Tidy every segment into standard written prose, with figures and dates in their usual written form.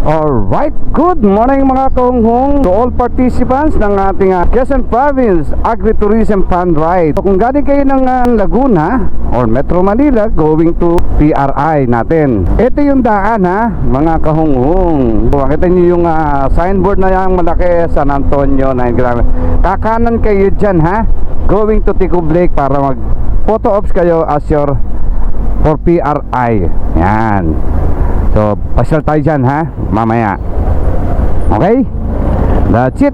Alright, good morning mga kahunghong to all participants ng ating Quezon Province Agritourism Fun Ride. So, kung galing kayo ng Laguna or Metro Manila going to PRI natin, ito yung daan mga kahunghong. Makita nyo yung signboard na yung malaki, San Antonio 9 km. Kakanan kayo dyan going to Ticub Lake para mag photo ops kayo as your for PRI. Yan. So, pasyal tayo dyan mamaya. Okay? That's it.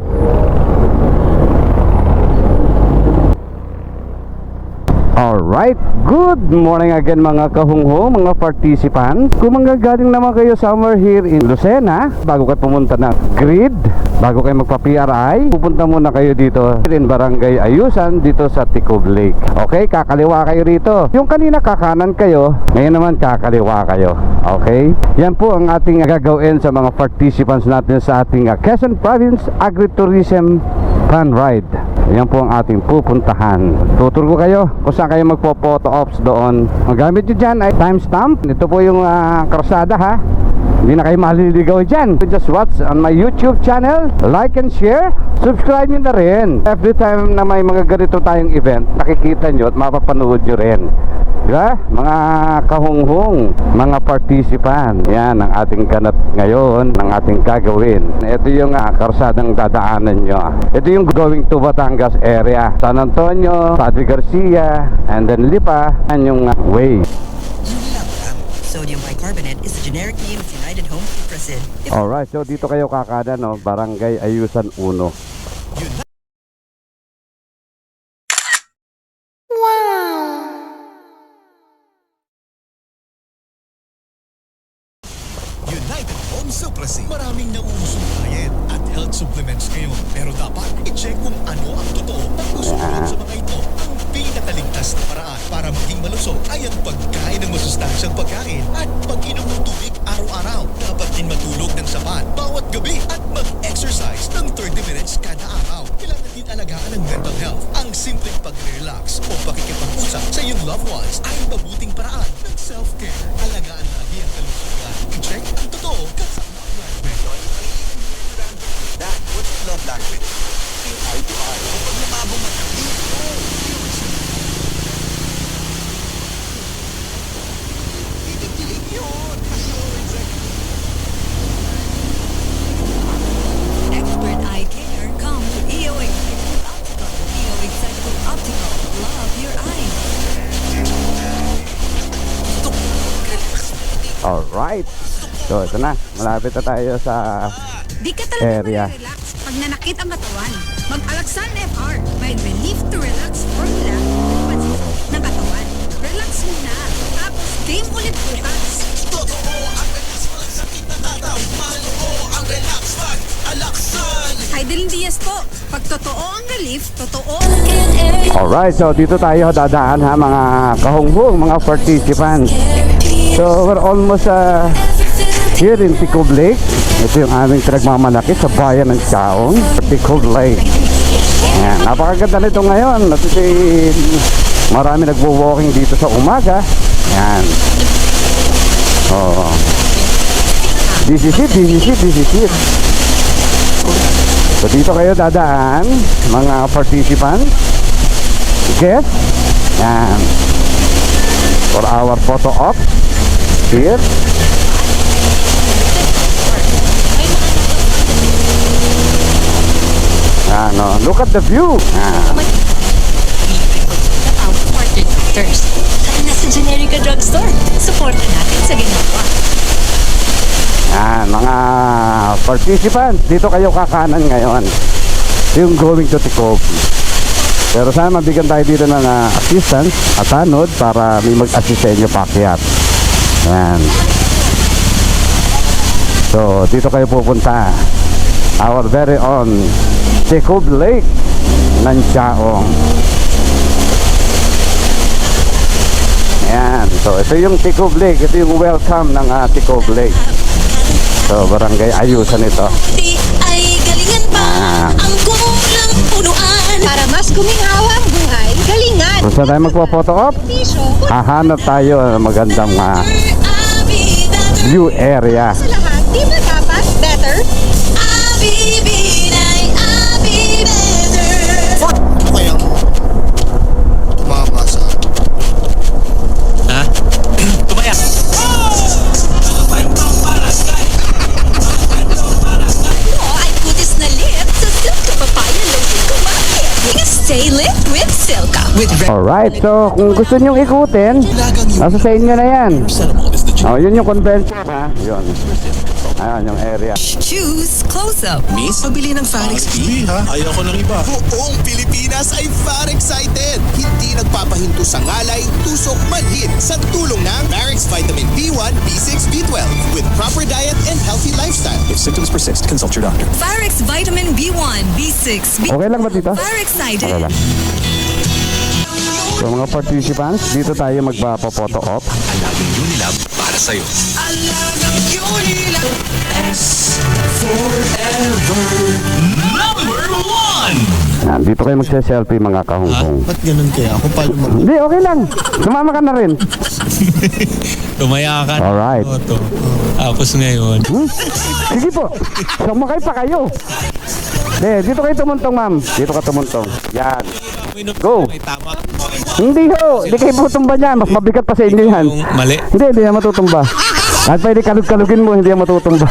Alright, good morning again mga kahungho, mga participants. Kung manggagaling naman kayo somewhere here in Lucena, bago kayo pumunta ng grid, bago kayo magpa-PRI, pupunta muna kayo dito in Barangay Ayusan, dito sa Ticub Lake. Okay, kakaliwa kayo rito. Yung kanina kakanan kayo, ngayon naman kakaliwa kayo. Okay, yan po ang ating gagawin sa mga participants natin sa ating Quezon Province Agritourism Fun Ride. Yan po ang ating pupuntahan. Tuturo ko kayo kung saan kayo magpo-photo ops doon. Ang gamit nyo dyan ay timestamp. Ito po yung karsada Hindi na kayo maliligaw dyan. Just watch on my YouTube channel, like and share, subscribe nyo na rin. Every time na may mga ganito tayong event, nakikita nyo at mapapanood nyo rin. Diba? Mga kahunghong, mga participant. Yan ang ating ganap ngayon, ang ating gagawin. Ito yung karsadang dadaanan nyo. Ito yung going to Batangas area, San Antonio, Padre Garcia, and then Lipa, and yung way. Sodium bicarbonate is the generic name of United Home Cuprasid. Alright, so dito kayo kakada, Barangay Ayusan 1. United Home Cuprasid. Maraming nauusong diet at health supplements ngayon. Pero dapat i-check kung ano ang totoo. Pag-usulan sa mga ito, ang pinakaligtas na paraan para maging malusog ay ang pagkain ng masustansyang pagkain at pag-inom ng tubig araw-araw. Dapat din matulog ng sapat bawat gabi at mag-exercise ng 30 minutes kada araw. Kailangan din alagaan ang mental health. Ang simpleng pag-relax o pakikipag-usap sa iyong loved ones ay mabuting paraan ng self-care. Alagaan lagi ang kalusugan. I-check ang totoo kasama ang language. Dad, what's love language? Eye to eye. Pag lumabong at titig-titig yun. Expert eye care. Come to EO Executive Optical. EO Executive Optical. Love your eyes. Alright, so ito na, malapit na tayo sa Di ka talaga area. relax pag nanakit ang katawan. Mag-Alaxan FR. May relief to relax formula ng katawan. Relax muna. Tapos game ulit bukas. Totoo ang relax walang sakit na tataw. Mahalo ko ang relax pag Alaxan. Idol Diaz po. Pag totoo ang relief, totoo. Alright, so dito tayo dadaan mga kahunghong, mga participants. So we're almost here in Ticub Lake. Ito yung aming pinagmamalaki sa bayan ng Chaong, Ticub Lake. Ayan, napakaganda nito ngayon. At marami nagwo-walking dito sa umaga. Ayan. Oh. This is it. So dito kayo dadaan, mga participants, guests. Ayan. For our photo op here. Look at the view. Partner doctors. Kaya nasa Generica Drugstore. Supportan natin sa ginagawa. Mga participants, dito kayo kakanan ngayon. Yung going to Ticub. Pero sana mabigyan tayo dito ng assistance at tanod para may mag-assist sa inyo paakyat. Ayan. So, dito kayo pupunta. Our very own Ticub Lake ng Chaong. Ayan. So, ito yung Ticub Lake. Ito yung welcome ng Ticub Lake. So, Barangay Ayusan ito. Di ay galingan pa ang kulang punuan. Para mas guminhawa ang buhay, galingan. Kung saan tayo magpo-photo op, hahanap tayo ng magandang view area. Sa lahat, di ba dapat better? I'll be better. Ano kayang tumama sa... Ha? Tumaya. Oh, ay kutis na lit sa Silka Papaya Lotion kumakit. Stay lit with Silka. With Alright, so kung gusto nyo ikutin, nasa sa inyo na yan. Oh, yun yung convention ha. Yun. Ayan yung area. Choose close-up. Miss, pabili ng Farex B. Ha? Ayaw ko ng iba. Buong Pilipinas ay far excited. Hindi nagpapahinto sa ngalay, tusok, manhid sa tulong ng Farex Vitamin B1, B6, B12 with proper diet and healthy lifestyle. If symptoms persist, consult your doctor. Farex Vitamin B1, B6, B... Okay lang ba dito? Farex Okay excited. lang. So mga participants, dito tayo magpapa-photo op. Alagang Unilab para sa'yo. Alagang Unilab S forever number 1. Yan, dito kayo magse-selfie mga kahungkong. Ba't ganun kaya? Kung paano mag... Hindi, okay lang. Sumama ka na rin. Tumaya ka. Alright. Toto. Tapos ngayon. Sige po. Sumakay pa kayo. Dito kayo tumuntong, ma'am. Dito ka tumuntong. Yan. Go. May tama. Hindi ho. Hindi kayo tutumba niyan. Mas mabigat pa sa inyo yan. Yung mali. Hindi yan matutumba. Kahit pwede kalug-kalugin mo, hindi yan matutumba.